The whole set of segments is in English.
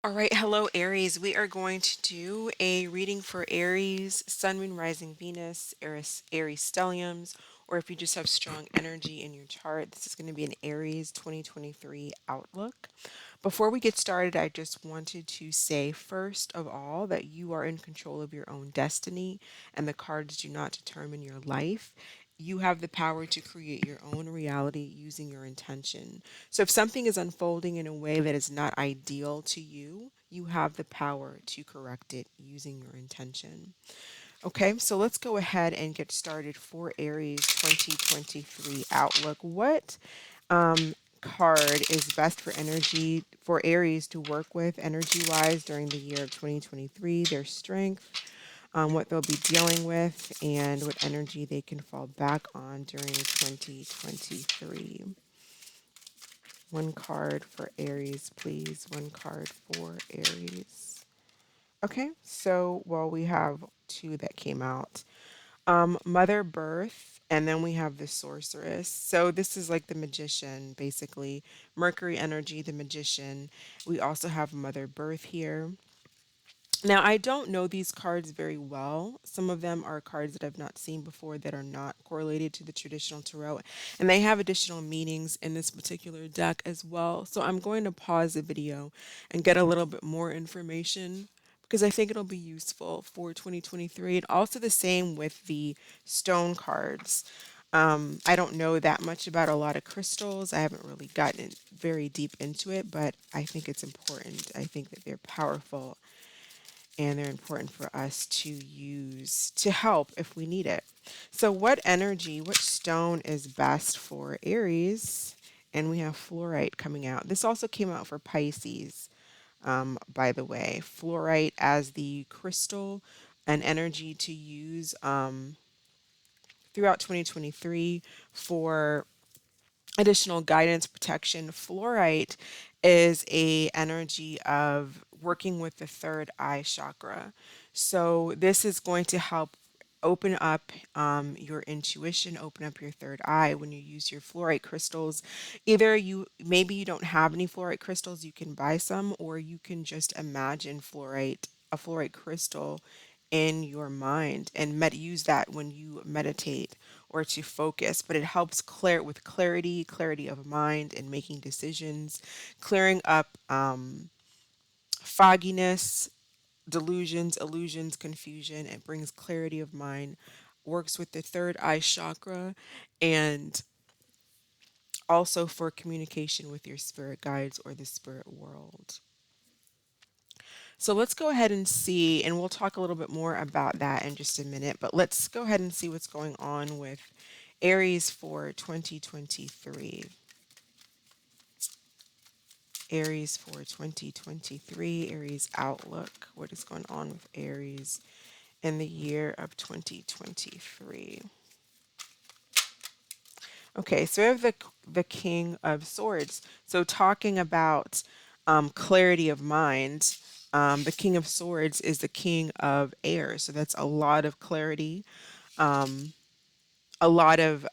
All right, hello Aries. We are going to do a reading for Aries, Sun, Moon, Rising, Venus, Aries stelliums, or if you just have strong energy in your chart, this is going to be an Aries 2023 outlook. Before we get started, I just wanted to say, first of all, that you are in control of your own destiny and the cards do not determine your life. You have the power to create your own reality using your intention. So, if something is unfolding in a way that is not ideal to you, you have the power to correct it using your intention. Okay, so let's go ahead and get started for Aries 2023 outlook. What card is best for energy for Aries to work with energy wise during the year of 2023? Their strength, what they'll be dealing with, and what energy they can fall back on during 2023. One card for Aries, please. One card for Aries. Okay, so well, we have two that came out. Mother Birth, and then we have the Sorceress. So this is like the Magician, basically. Mercury energy, the Magician. We also have Mother Birth here. Now, I don't know these cards very well. Some of them are cards that I've not seen before that are not correlated to the traditional tarot, and they have additional meanings in this particular deck as well. So I'm going to pause the video and get a little bit more information because I think it'll be useful for 2023. And also the same with the stone cards. I don't know that much about a lot of crystals. I haven't really gotten very deep into it, but I think it's important. I think that they're powerful and they're important for us to use to help if we need it. So, what energy, what stone is best for Aries? And we have fluorite coming out. This also came out for Pisces, by the way. Fluorite as the crystal and energy to use throughout 2023 for additional guidance protection. Fluorite is a energy of working with the third eye chakra. So this is going to help open up your intuition, open up your third eye when you use your fluorite crystals. Either you maybe you don't have any fluorite crystals, you can buy some, or you can just imagine a fluorite crystal in your mind and use that when you meditate or to focus, but it helps clear with clarity of mind and making decisions, clearing up fogginess, delusions, illusions, confusion. It brings clarity of mind, works with the third eye chakra, and also for communication with your spirit guides or the spirit world. So let's go ahead and see, and we'll talk a little bit more about that in just a minute, but let's go ahead and see what's going on with Aries for 2023. Aries for 2023, Aries outlook. What is going on with Aries in the year of 2023? Okay, so we have the King of Swords. So talking about clarity of mind, the King of Swords is the King of Air. So that's a lot of clarity, a lot of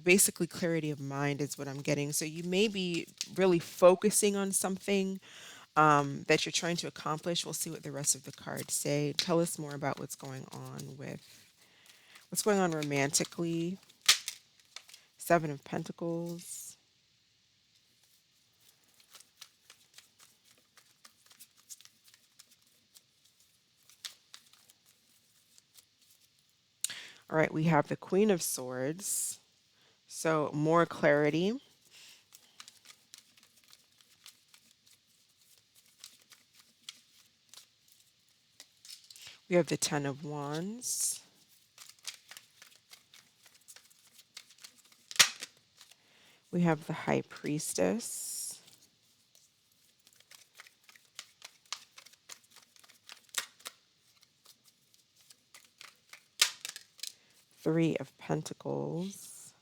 basically clarity of mind is what I'm getting. So you may be really focusing on something that you're trying to accomplish. We'll see what the rest of the cards say. Tell us more about what's going on romantically. Seven of Pentacles. All right, we have the Queen of Swords. So more clarity. We have the Ten of Wands. We have the High Priestess. Three of Pentacles.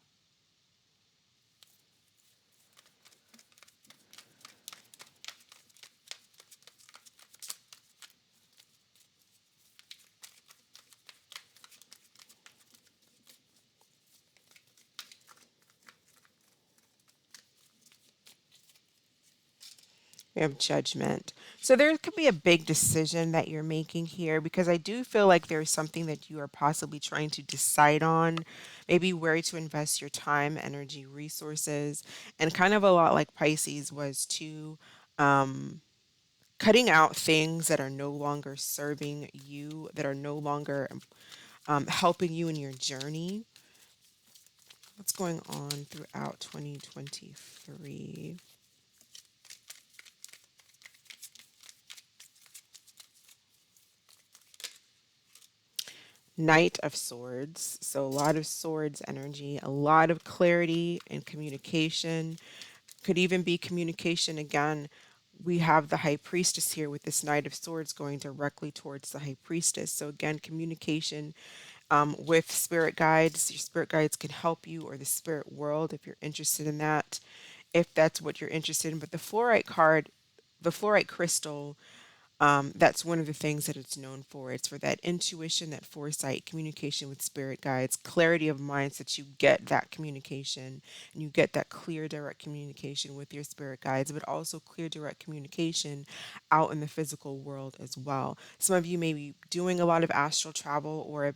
We have judgment. So there could be a big decision that you're making here because I do feel like there's something that you are possibly trying to decide on, maybe where to invest your time, energy, resources, and kind of a lot like Pisces was to cutting out things that are no longer serving you, that are no longer helping you in your journey. What's going on throughout 2023? Knight of Swords. So a lot of swords energy, a lot of clarity and communication. Could even be communication again. We have the High Priestess here with this Knight of Swords going directly towards the High Priestess. So again, communication with spirit guides. Your spirit guides can help you, or the spirit world if you're interested in that, if that's what you're interested in. But the fluorite card, the fluorite crystal, that's one of the things that it's known for. It's for that intuition, that foresight, communication with spirit guides, clarity of mind, so that you get that communication and you get that clear, direct communication with your spirit guides, but also clear, direct communication out in the physical world as well. Some of you may be doing a lot of astral travel, or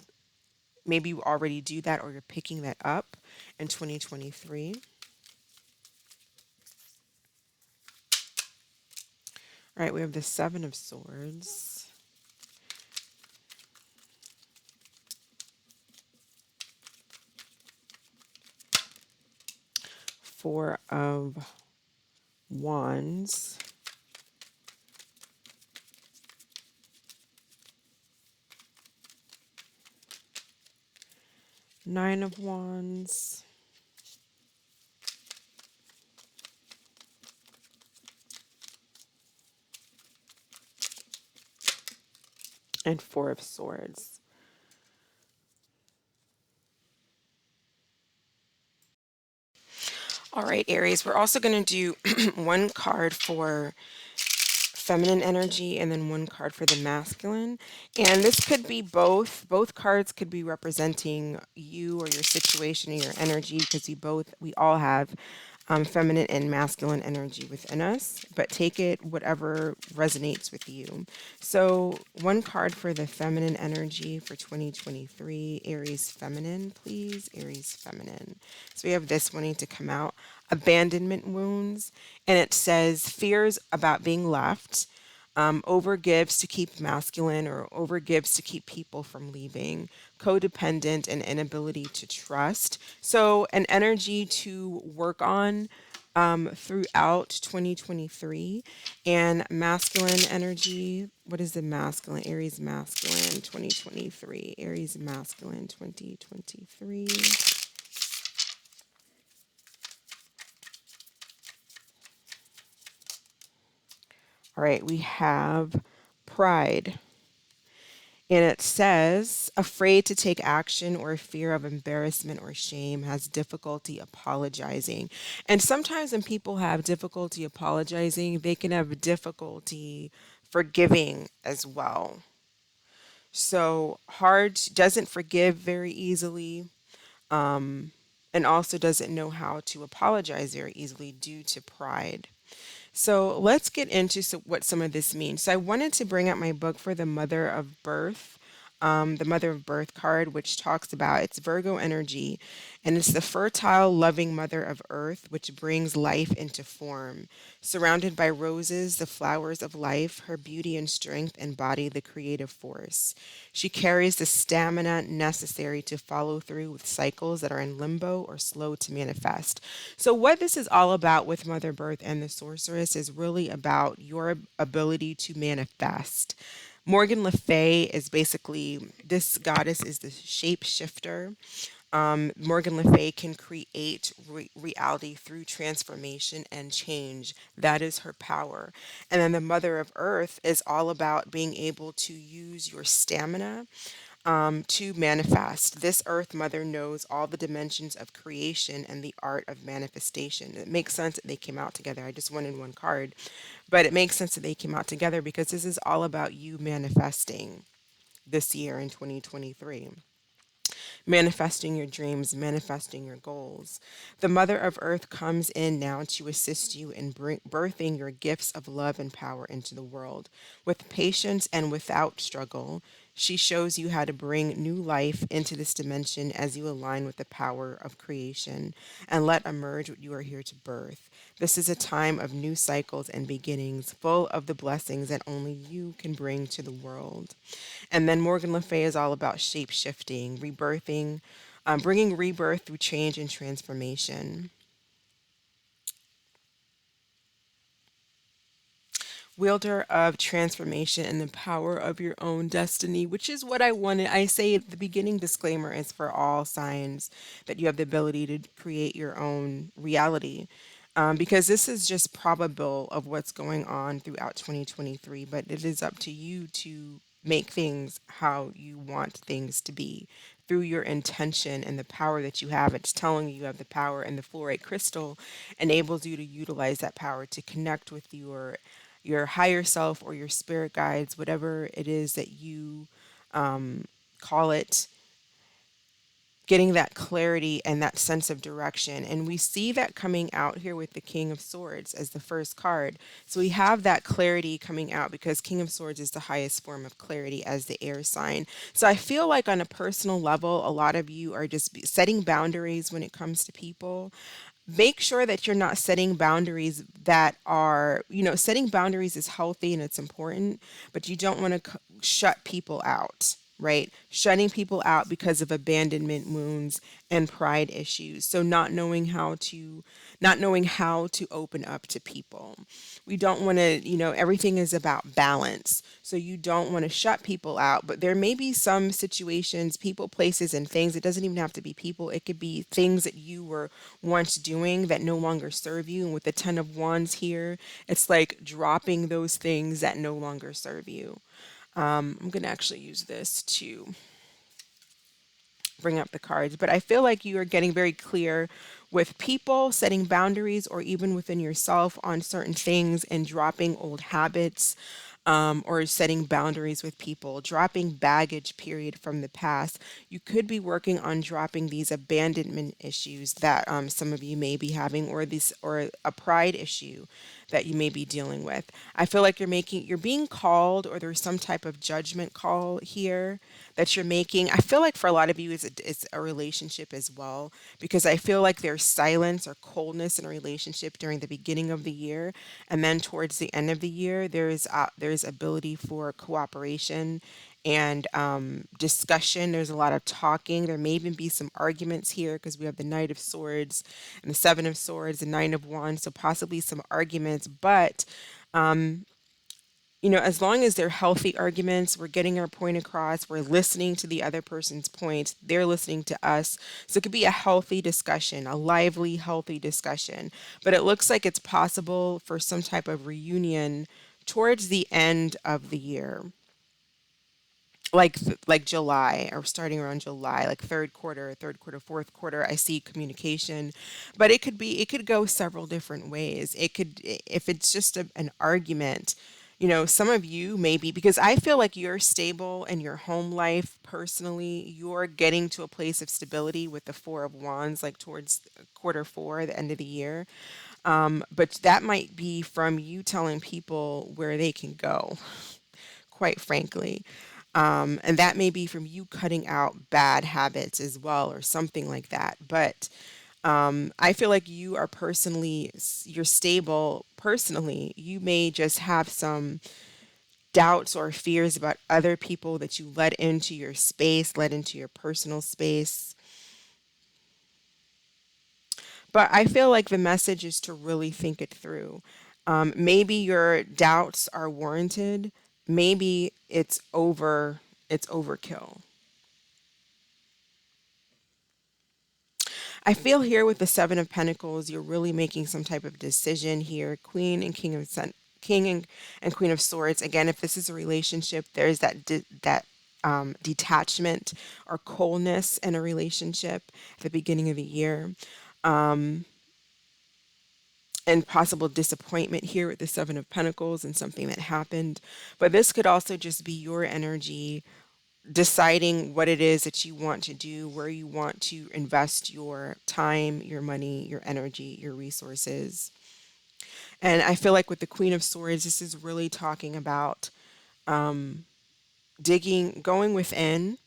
maybe you already do that, or you're picking that up in 2023. All right, we have the Seven of Swords, Four of Wands, Nine of Wands, and Four of Swords. All right, Aries, we're also going to do one card for feminine energy and then one card for the masculine. And this could be both. Both cards could be representing you or your situation or your energy, because we all have feminine and masculine energy within us, but take it whatever resonates with you. So, one card for the feminine energy for 2023, Aries feminine, please. Aries feminine. So, we have this wanting to come out, abandonment wounds, and it says fears about being left, overgives to keep masculine, or overgives to keep people from leaving, codependent and inability to trust. So, an energy to work on throughout 2023. And masculine energy. What is the masculine? Aries masculine 2023. Aries masculine 2023. All right, we have pride. And it says, afraid to take action or fear of embarrassment or shame, has difficulty apologizing. And sometimes when people have difficulty apologizing, they can have difficulty forgiving as well. So, hard, doesn't forgive very easily, and also doesn't know how to apologize very easily due to pride. So let's get into what some of this means. So I wanted to bring up my book for the Mother of Birth, the Mother of Birth card, which talks about it's Virgo energy, and it's the fertile, loving Mother of Earth, which brings life into form. Surrounded by roses, the flowers of life, her beauty and strength embody the creative force. She carries the stamina necessary to follow through with cycles that are in limbo or slow to manifest. So, what this is all about with Mother Birth and the Sorceress is really about your ability to manifest. Morgan Le Fay is basically, this goddess is the shapeshifter. Morgan Le Fay can create reality through transformation and change. That is her power. And then the Mother of Earth is all about being able to use your stamina to manifest. This Earth Mother knows all the dimensions of creation and the art of manifestation. It makes sense that they came out together. I just wanted one card, but it makes sense that they came out together because this is all about you manifesting this year in 2023. manifesting your dreams, manifesting your goals. The Mother of Earth comes in now to assist you in birthing your gifts of love and power into the world. With patience and without struggle, she shows you how to bring new life into this dimension as you align with the power of creation and let emerge what you are here to birth. This is a time of new cycles and beginnings, full of the blessings that only you can bring to the world. And then Morgan Le Fay is all about shape shifting, rebirthing, bringing rebirth through change and transformation. Wielder of transformation and the power of your own destiny, which is what I wanted. I say at the beginning disclaimer is for all signs that you have the ability to create your own reality. Because this is just probable of what's going on throughout 2023, but it is up to you to make things how you want things to be through your intention and the power that you have. It's telling you have the power, and the fluorite crystal enables you to utilize that power to connect with your higher self or your spirit guides, whatever it is that you call it, getting that clarity and that sense of direction. And we see that coming out here with the King of Swords as the first card. So we have that clarity coming out because King of Swords is the highest form of clarity as the air sign. So I feel like on a personal level, a lot of you are just setting boundaries when it comes to people. Make sure that you're not setting boundaries that are, setting boundaries is healthy and it's important, but you don't want to shut people out, right? Shutting people out because of abandonment wounds and pride issues. So not knowing how to open up to people. We don't want to, everything is about balance. So you don't want to shut people out, but there may be some situations, people, places, and things. It doesn't even have to be people. It could be things that you were once doing that no longer serve you. And with the Ten of Wands here, it's like dropping those things that no longer serve you. I'm going to actually use this to bring up the cards, but I feel like you are getting very clear with people, setting boundaries, or even within yourself on certain things and dropping old habits, or setting boundaries with people, dropping baggage, period, from the past. You could be working on dropping these abandonment issues that some of you may be having, or a pride issue that you may be dealing with. I feel like you're being called, or there's some type of judgment call here that you're making. I feel like for a lot of you, it's a relationship as well, because I feel like there's silence or coldness in a relationship during the beginning of the year, and then towards the end of the year, there's ability for cooperation and discussion. There's a lot of talking. There may even be some arguments here because we have the Knight of Swords and the Seven of Swords, the Nine of Wands, so possibly some arguments. But as long as they're healthy arguments, we're getting our point across, we're listening to the other person's points, they're listening to us. So it could be a healthy discussion, a lively, healthy discussion. But it looks like it's possible for some type of reunion towards the end of the year, like July, or starting around July, like third quarter, fourth quarter. I see communication, but it could go several different ways. It could, if it's just an argument. Some of you maybe, because I feel like you're stable in your home life personally. You're getting to a place of stability with the Four of Wands, like towards quarter four, the end of the year. But that might be from you telling people where they can go, quite frankly. And that may be from you cutting out bad habits as well, or something like that. But I feel like you're stable personally. You may just have some doubts or fears about other people that you let into your space, let into your personal space. But I feel like the message is to really think it through. Maybe your doubts are warranted. Maybe it's overkill. I feel here with the Seven of Pentacles, you're really making some type of decision here. Queen and King of Sun, King and Queen of Swords. Again, if this is a relationship, there's that detachment or coldness in a relationship at the beginning of the year, and possible disappointment here with the Seven of Pentacles and something that happened. But this could also just be your energy deciding what it is that you want to do, where you want to invest your time, your money, your energy, your resources. And I feel like with the Queen of Swords, this is really talking about digging, going within.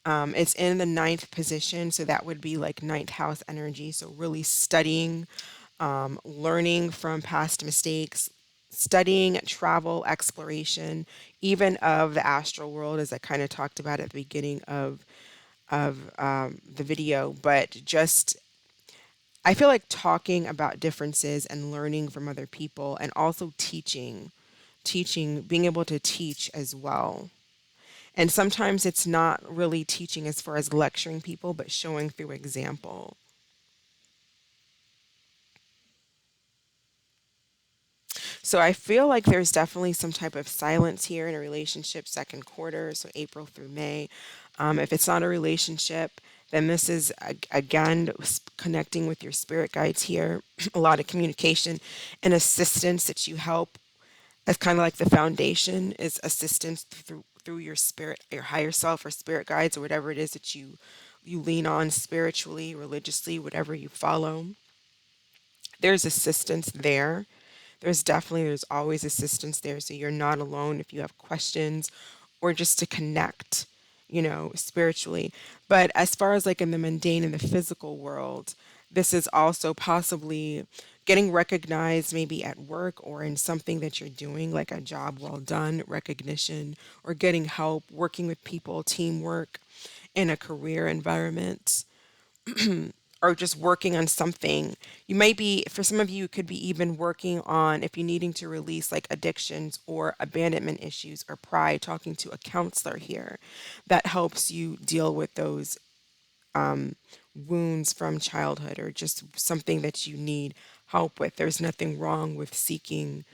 It's in the ninth position, so that would be like ninth house energy. So really studying, learning from past mistakes, studying travel, exploration, even of the astral world, as I kind of talked about at the beginning of the video. But just I feel like talking about differences and learning from other people, and also teaching, being able to teach as well. And sometimes it's not really teaching as far as lecturing people, but showing through example. So I feel like there's definitely some type of silence here in a relationship, second quarter, so April through May. If it's not a relationship, then this is again connecting with your spirit guides here. A lot of communication and assistance that you help as kind of like the foundation is assistance through your spirit, your higher self or spirit guides or whatever it is that you lean on spiritually, religiously, whatever you follow. There's assistance there. There's always assistance there, so you're not alone if you have questions or just to connect, spiritually. But as far as like in the mundane and the physical world, this is also possibly getting recognized maybe at work or in something that you're doing, like a job well done, recognition, or getting help, working with people, teamwork in a career environment, or just working on something. You might be, for some of you, it could be even working on if you're needing to release like addictions or abandonment issues or pride, talking to a counselor here that helps you deal with those wounds from childhood or just something that you need help with. There's nothing wrong with seeking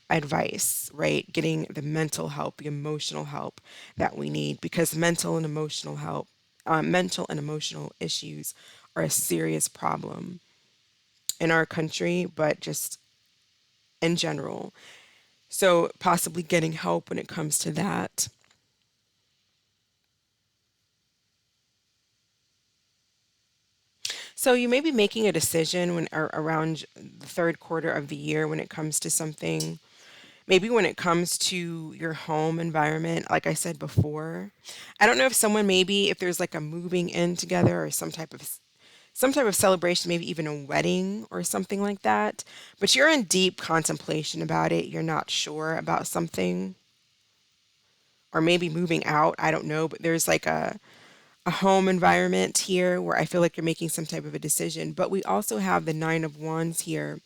advice, right? Getting the mental help, the emotional help that we need because mental and emotional issues are a serious problem in our country, but just in general. So possibly getting help when it comes to that. So you may be making a decision when or around the third quarter of the year when it comes to something. Maybe when it comes to your home environment, like I said before. I don't know if someone maybe if there's like a moving in together or some type of celebration, maybe even a wedding or something like that. But you're in deep contemplation about it. You're not sure about something, or maybe moving out. I don't know. But there's like a home environment here where I feel like you're making some type of a decision. But we also have the Nine of Wands here.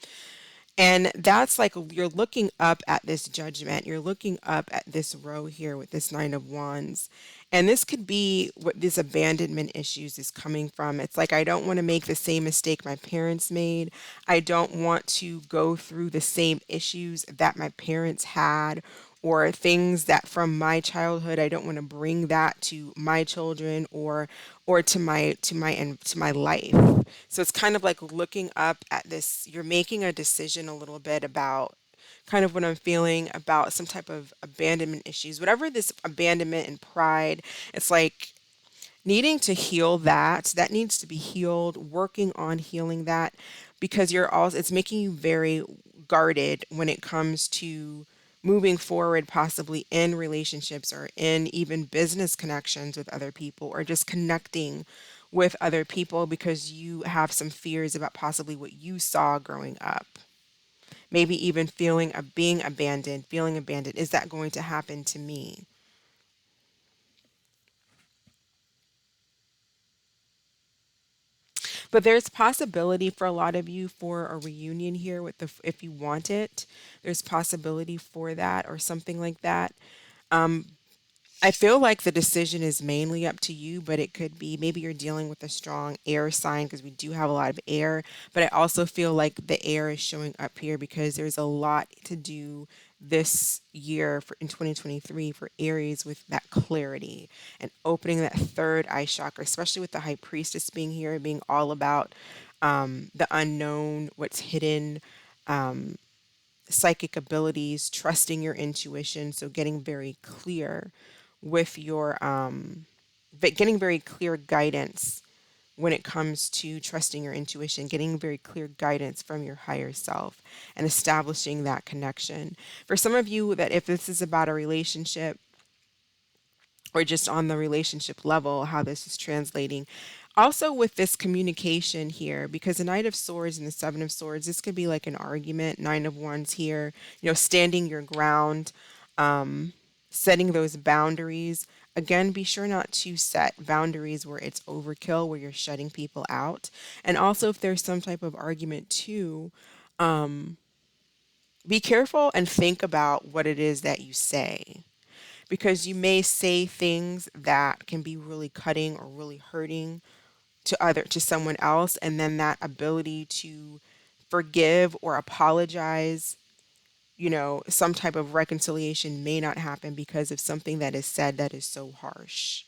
And that's like you're looking up at this judgment. You're looking up at this row here with this Nine of Wands. And this could be what this abandonment issues is coming from. It's like, I don't want to make the same mistake my parents made. I don't want to go through the same issues that my parents had or things that from my childhood. I don't want to bring that to my children or to my life. So it's kind of like looking up at this. You're making a decision a little bit about kind of what I'm feeling about some type of abandonment issues, whatever this abandonment and pride. It's like needing to heal that needs to be healed, working on healing that because you're also it's making you very guarded when it comes to moving forward possibly in relationships or in even business connections with other people or just connecting with other people because you have some fears about possibly what you saw growing up, maybe even feeling of being abandoned, feeling abandoned. Is that going to happen to me? But there's possibility for a lot of you for a reunion here with the if you want it. There's possibility for that or something like that. I feel like the decision is mainly up to you, but it could be maybe you're dealing with a strong air sign because we do have a lot of air. But I also feel like the air is showing up here because there's a lot to do this year for in 2023 for Aries with that clarity and opening that third eye chakra, especially with the high priestess being here, being all about the unknown, what's hidden, psychic abilities, trusting your intuition. So getting very clear with your but getting very clear guidance when it comes to trusting your intuition, getting very clear guidance from your higher self and establishing that connection. For some of you, that if this is about a relationship, or just on the relationship level, how this is translating. Also, with this communication here, because the Knight of Swords and the Seven of Swords, this could be like an argument. Nine of Wands here, standing your ground, setting those boundaries. Again, be sure not to set boundaries where it's overkill, where you're shutting people out. And also, if there's some type of argument too, be careful and think about what it is that you say, because you may say things that can be really cutting or really hurting to someone else, and then that ability to forgive or apologize, some type of reconciliation may not happen because of something that is said that is so harsh.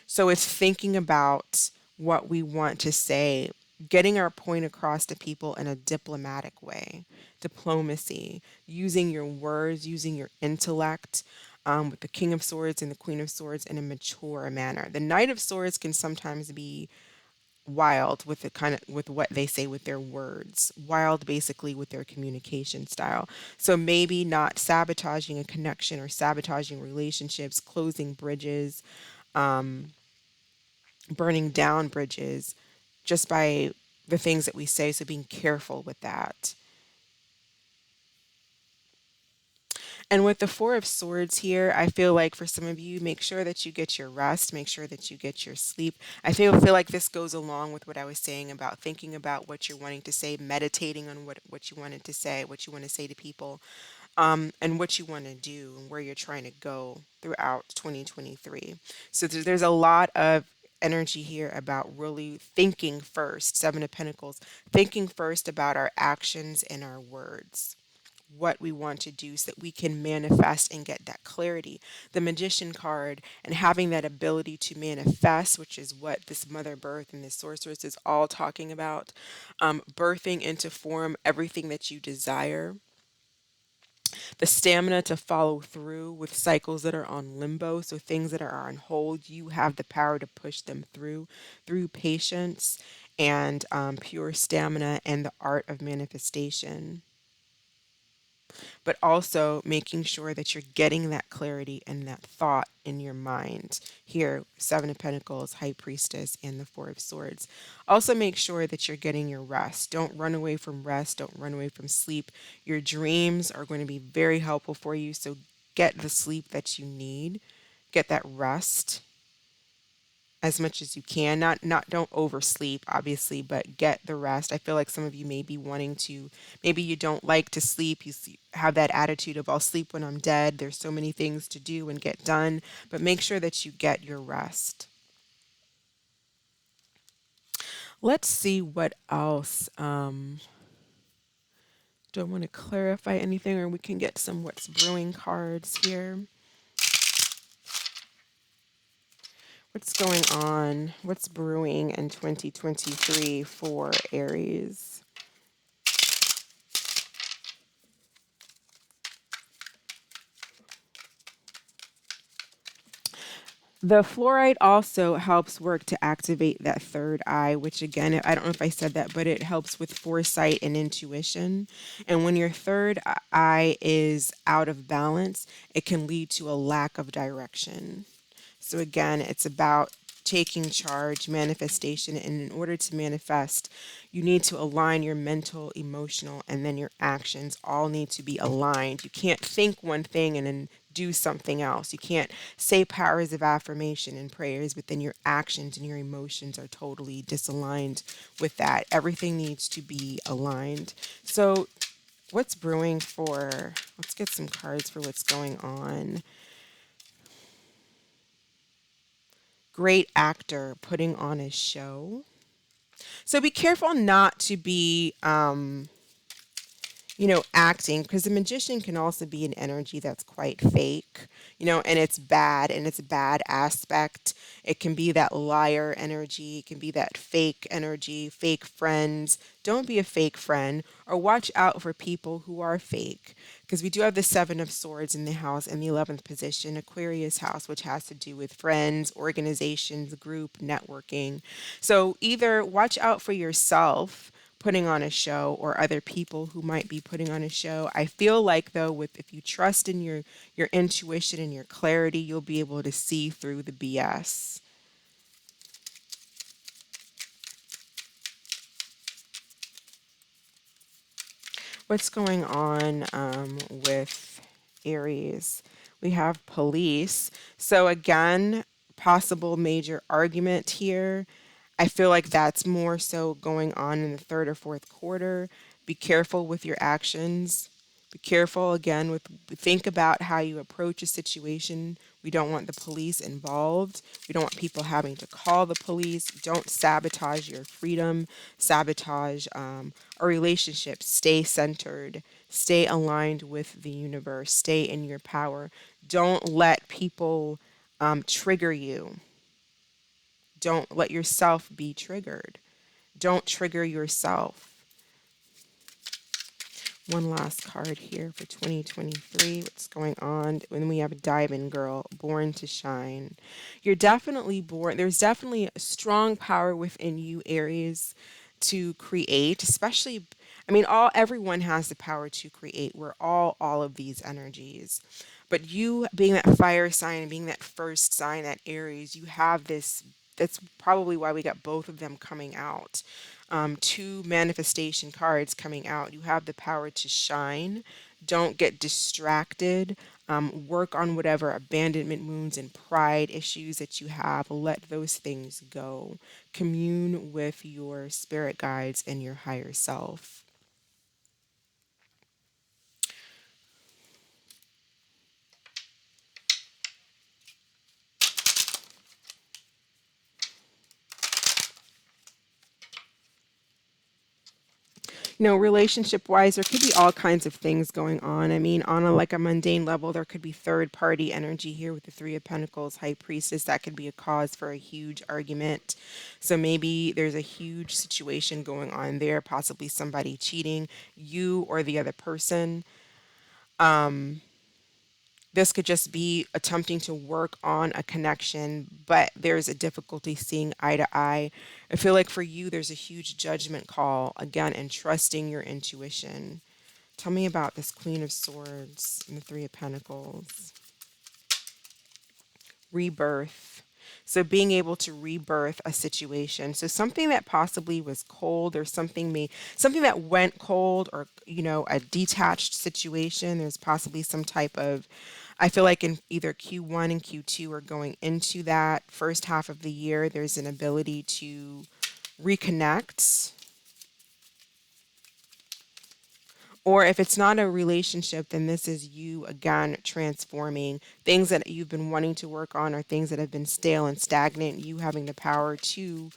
So it's thinking about what we want to say, getting our point across to people in a diplomatic way, diplomacy, using your words, using your intellect. With the King of Swords and the Queen of Swords in a mature manner. The Knight of Swords can sometimes be wild with the kind of with what they say with their words, wild basically with their communication style. So maybe not sabotaging a connection or sabotaging relationships, closing bridges, burning down bridges just by the things that we say. So being careful with that. And with the Four of Swords here, I feel like for some of you, make sure that you get your rest, make sure that you get your sleep. I feel like this goes along with what I was saying about thinking about what you're wanting to say, meditating on what you wanted to say, what you want to say to people, and what you want to do and where you're trying to go throughout 2023. So there's a lot of energy here about really thinking first, Seven of Pentacles, thinking first about our actions and our words, what we want to do so that we can manifest and get that clarity. The Magician card and having that ability to manifest, which is what this Mother Birth and this Sorceress is all talking about, birthing into form everything that you desire, the stamina to follow through with cycles that are on limbo, so things that are on hold, you have the power to push them through patience and pure stamina and the art of manifestation, but also making sure that you're getting that clarity and that thought in your mind. Here, Seven of Pentacles, High Priestess, and the Four of Swords. Also, make sure that you're getting your rest. Don't run away from rest. Don't run away from sleep. Your dreams are going to be very helpful for you. So, get the sleep that you need. Get that rest as much as you can. Not don't oversleep, obviously, but get the rest. I feel like some of you may be wanting to, maybe you don't like to sleep. Have that attitude of I'll sleep when I'm dead. There's so many things to do and get done, but make sure that you get your rest. Let's see what else. Don't want to clarify anything, or we can get some what's brewing cards here. What's going on? What's brewing in 2023 for Aries? The fluoride also helps work to activate that third eye, which again, I don't know if I said that, but it helps with foresight and intuition. And when your third eye is out of balance, it can lead to a lack of direction. So again, it's about taking charge, manifestation, and in order to manifest, you need to align your mental, emotional, and then your actions all need to be aligned. You can't think one thing and then do something else. You can't say powers of affirmation and prayers, but then your actions and your emotions are totally disaligned with that. Everything needs to be aligned. So what's brewing for, let's get some cards for what's going on. Great actor putting on a show. So be careful not to be, acting, because the magician can also be an energy that's quite fake, and it's bad, and it's a bad aspect. It can be that liar energy, it can be that fake energy, fake friends. Don't be a fake friend, or watch out for people who are fake, because we do have the Seven of Swords in the house in the 11th position, Aquarius house, which has to do with friends, organizations, group, networking. So either watch out for yourself putting on a show, or other people who might be putting on a show. I feel like though, with if you trust in your intuition and your clarity, you'll be able to see through the BS. What's going on with Aries? We have police. So again, possible major argument here. I feel like that's more so going on in the third or fourth quarter. Be careful with your actions. Be careful again with think about how you approach a situation. We don't want the police involved. We don't want people having to call the police. Don't sabotage your freedom, sabotage a relationship. Stay centered, stay aligned with the universe, stay in your power. Don't let people trigger you. Don't let yourself be triggered. Don't trigger yourself. One last card here for 2023. What's going on? When we have a Diamond Girl, born to shine. You're definitely born. There's definitely a strong power within you, Aries, to create, especially, I mean, everyone has the power to create. We're all of these energies. But you being that fire sign, being that first sign, that Aries, you have this. That's probably why we got both of them coming out. Two manifestation cards coming out. You have the power to shine. Don't get distracted. Work on whatever abandonment wounds and pride issues that you have. Let those things go. Commune with your spirit guides and your higher self. Relationship wise, there could be all kinds of things going on. I mean, on like a mundane level, there could be third party energy here with the Three of Pentacles, High Priestess. That could be a cause for a huge argument. So maybe there's a huge situation going on there, possibly somebody cheating, you or the other person. This could just be attempting to work on a connection, but there's a difficulty seeing eye to eye. I feel like for you, there's a huge judgment call, again, and trusting your intuition. Tell me about this Queen of Swords and the Three of Pentacles. Rebirth. So being able to rebirth a situation. So something that possibly was cold, or something that went cold, or a detached situation. There's possibly some type of, I feel like in either Q1 and Q2 or going into that first half of the year, there's an ability to reconnect. Or if it's not a relationship, then this is you again transforming things that you've been wanting to work on, or things that have been stale and stagnant. You having the power to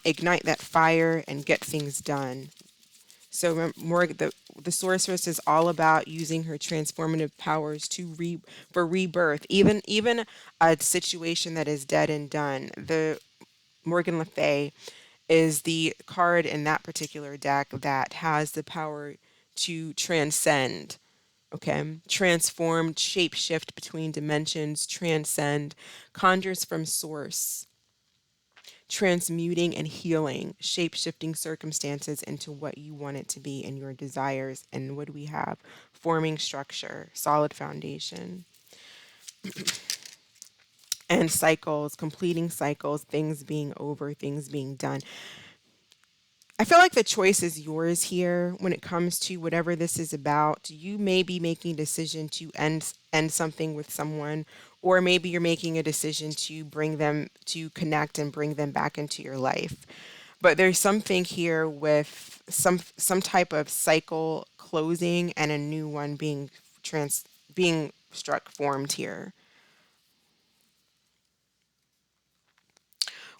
ignite that fire and get things done. So more the sorceress is all about using her transformative powers for rebirth, even a situation that is dead and done. The Morgan Le Fay is the card in that particular deck that has the power to transcend. Okay, transform, shape shift between dimensions, transcend, conjures from source, transmuting and healing, shape shifting circumstances into what you want it to be and your desires. And what do we have? Forming structure, solid foundation, and cycles, completing cycles, things being over, things being done. I feel like the choice is yours here when it comes to whatever this is about. You may be making a decision to end something with someone, or maybe you're making a decision to bring them to connect and bring them back into your life. But there's something here with some type of cycle closing and a new one being struck formed here.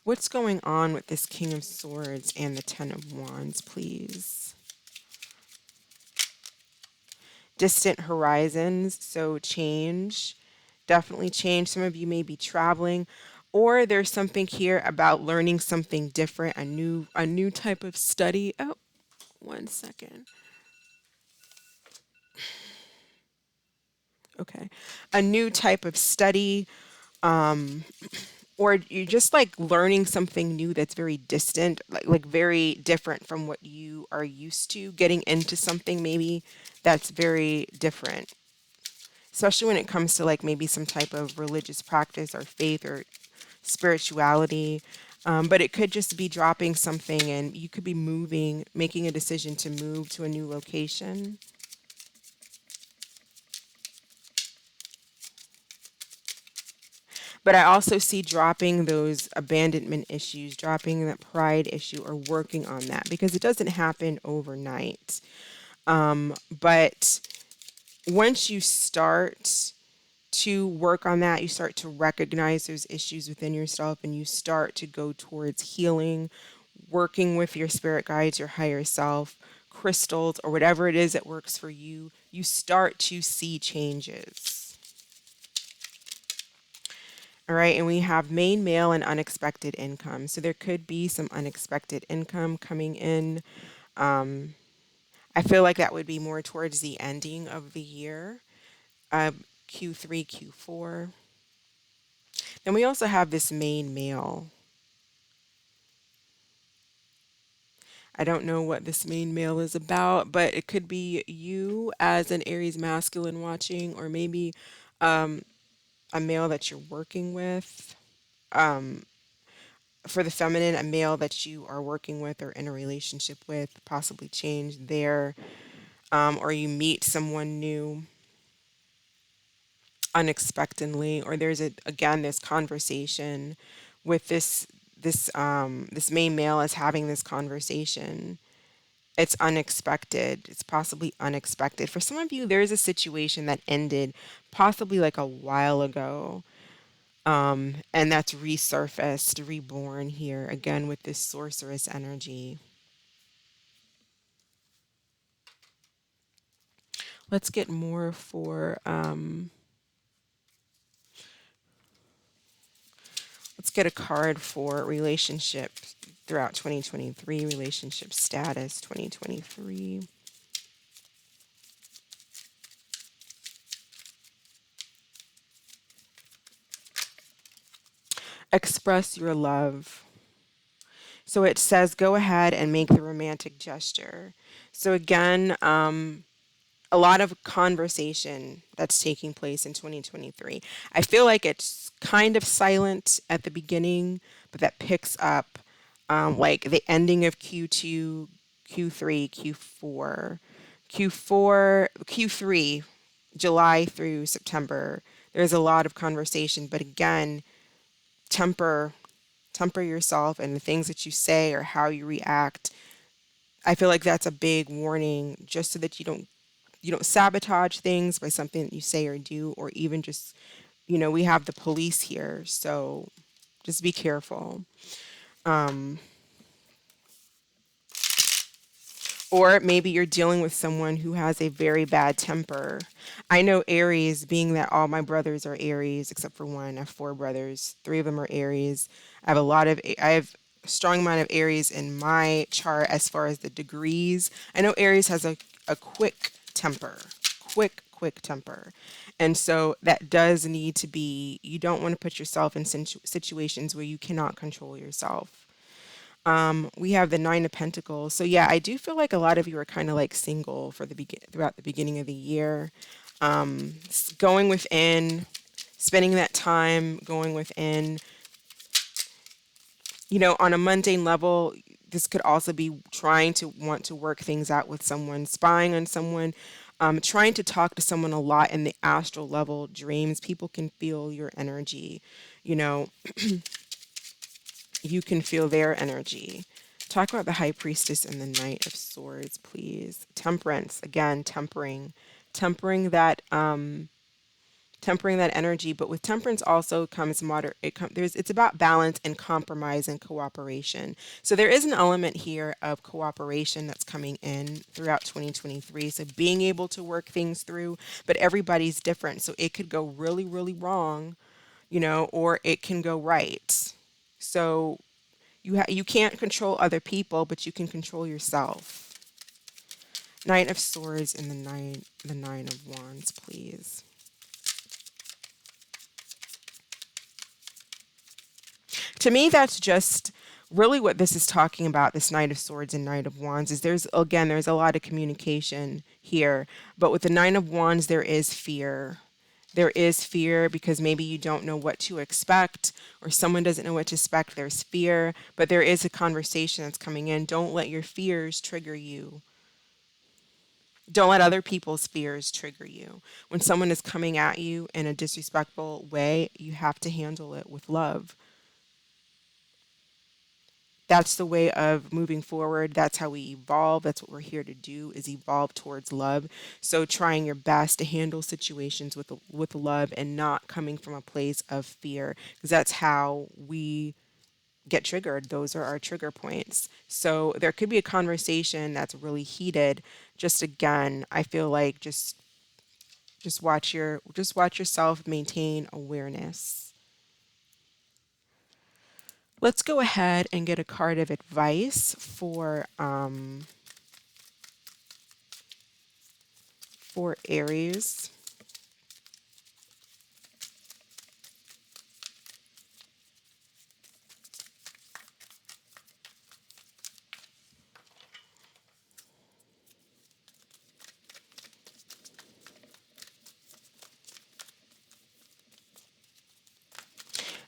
What's going on with this King of Swords and the Ten of Wands, please? distant horizons. So change, definitely change. Some of you may be traveling, or there's something here about learning something different, a new type of study. Oh, one second. Okay. A new type of study, or you're just like learning something new that's very distant, like very different from what you are used to, getting into something maybe that's very different, especially when it comes to like maybe some type of religious practice or faith or spirituality. But it could just be dropping something, and you could be moving, making a decision to move to a new location. But I also see dropping those abandonment issues, dropping that pride issue, or working on that because it doesn't happen overnight. But once you start to work on that, you start to recognize those issues within yourself and you start to go towards healing, working with your spirit guides, your higher self, crystals, or whatever it is that works for you, you start to see changes. All right, and we have main male and unexpected income. So there could be some unexpected income coming in. I feel like that would be more towards the ending of the year, uh, Q3, Q4. Then we also have this main male. I don't know what this main male is about, but it could be you as an Aries masculine watching, or maybe a male that you're working with. For the feminine, a male that you are working with or in a relationship with, possibly change there, or you meet someone new unexpectedly, or there's again this conversation with this main male is having this conversation. It's unexpected. It's possibly unexpected. For some of you, there is a situation that ended possibly like a while ago, and that's resurfaced, reborn here again with this sorceress energy. Let's get more for let's get a card for relationship throughout 2023, relationship status 2023. Express your love. So it says go ahead and make the romantic gesture. So again, a lot of conversation that's taking place in 2023. I feel like it's kind of silent at the beginning, but that picks up like the ending of Q2, Q3, Q4, Q4, Q3, July through September. There's a lot of conversation, but again, temper temper yourself and the things that you say or how you react. I feel like that's a big warning just so that you don't sabotage things by something that you say or do, or even just, we have the police here, so just be careful. Or maybe you're dealing with someone who has a very bad temper. I know Aries, being that all my brothers are Aries except for one. I have four brothers. Three of them are Aries. I have a strong amount of Aries in my chart as far as the degrees. I know Aries has a quick temper. Quick temper. And so that does need to be, you don't want to put yourself in situations where you cannot control yourself. We have the Nine of Pentacles. So yeah, I do feel like a lot of you are kind of like single for throughout the beginning of the year. Going within, spending that time going within. On a mundane level, this could also be trying to want to work things out with someone, spying on someone, trying to talk to someone a lot in the astral level, dreams. People can feel your energy. You know, you can feel their energy. Talk about the High Priestess and the Knight of Swords, please. Temperance, again, tempering that tempering that energy. But with temperance also comes moderate. It's about balance and compromise and cooperation. So there is an element here of cooperation that's coming in throughout 2023. So being able to work things through, but everybody's different. So it could go really, really wrong, or it can go right. So you can't control other people, but you can control yourself. Knight of Swords and the Nine of Wands, please. To me, that's just really what this is talking about, this Knight of Swords and Knight of Wands, is there's a lot of communication here. But with the Nine of Wands, there is fear. There is fear because maybe you don't know what to expect, or someone doesn't know what to expect. There's fear, but there is a conversation that's coming in. Don't let your fears trigger you. Don't let other people's fears trigger you. When someone is coming at you in a disrespectful way, you have to handle it with love. That's the way of moving forward. That's how we evolve. That's what we're here to do, is evolve towards love. So trying your best to handle situations with love and not coming from a place of fear, because that's how we get triggered. Those are our trigger points. So there could be a conversation that's really heated. Just again, I feel like just watch yourself, maintain awareness. Let's go ahead and get a card of advice for Aries.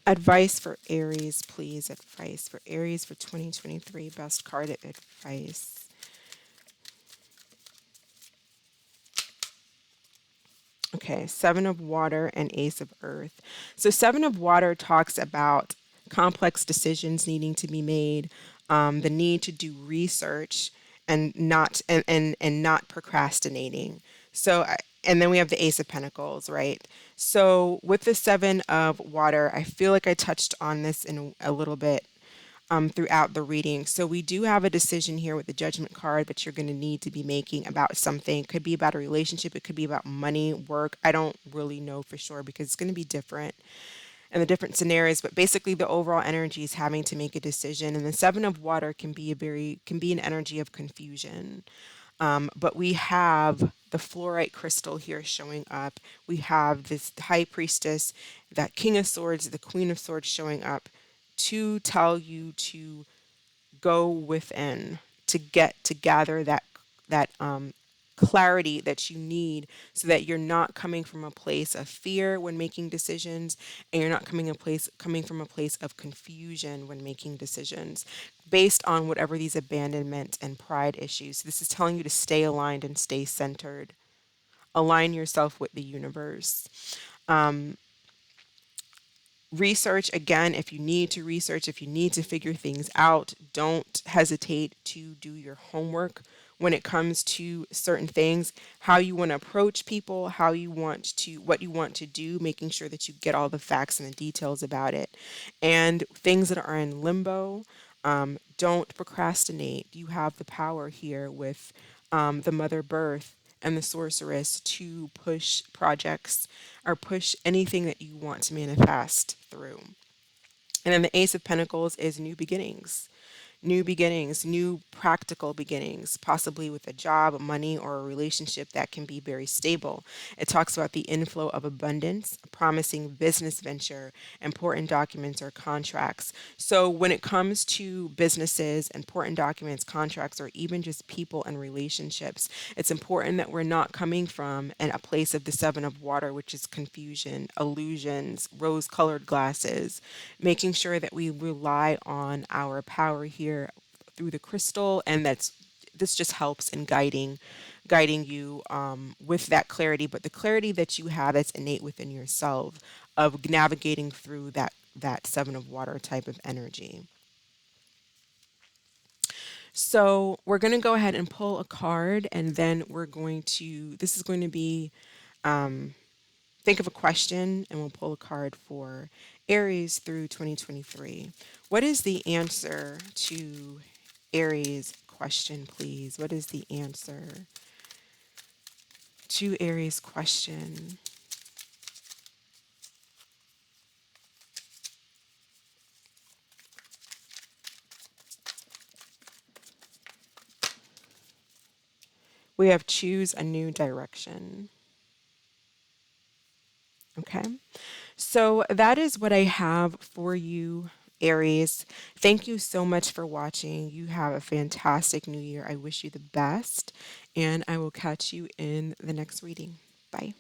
Advice for Aries, please. Advice for Aries for 2023. Best card of advice. Okay, Seven of Water and Ace of Earth. So, Seven of Water talks about complex decisions needing to be made, the need to do research and not procrastinating. And then we have the Ace of Pentacles, right? So, with the Seven of Water, I feel like I touched on this in a little bit throughout the reading. So we do have a decision here with the Judgment card that you're going to need to be making about something. It could be about a relationship. It could be about money, work. I don't really know for sure because it's going to be different in the different scenarios. But basically, the overall energy is having to make a decision. And the Seven of Water can be an energy of confusion. But we have the fluorite crystal here showing up. We have this High Priestess, that King of Swords, the Queen of Swords showing up to tell you to go within, to gather that clarity that you need, so that you're not coming from a place of fear when making decisions, and you're not coming from a place of confusion when making decisions based on whatever these abandonment and pride issues. This is telling you to stay aligned and stay centered. Align yourself with the universe. Research again, if you need to research, if you need to figure things out, don't hesitate to do your homework when it comes to certain things, how you want to approach people, what you want to do, making sure that you get all the facts and the details about it. And things that are in limbo, don't procrastinate. You have the power here with the Mother Birth and the Sorceress to push projects or push anything that you want to manifest through. And then the Ace of Pentacles is new beginnings, new practical beginnings, possibly with a job, money, or a relationship that can be very stable. It talks about the inflow of abundance, a promising business venture, important documents or contracts. So when it comes to businesses, important documents, contracts, or even just people and relationships, it's important that we're not coming from a place of the Seven of Water, which is confusion, illusions, rose-colored glasses, making sure that we rely on our power here through the crystal, and this just helps in guiding you with that clarity, but the clarity that you have that's innate within yourself of navigating through that Seven of Water type of energy. So we're going to go ahead and pull a card, and then this is going to be think of a question and we'll pull a card for Aries through 2023. What is the answer to Aries question, please? What is the answer to Aries question? We have choose a new direction. Okay. So that is what I have for you, Aries. Thank you so much for watching. You have a fantastic new year. I wish you the best, and I will catch you in the next reading. Bye.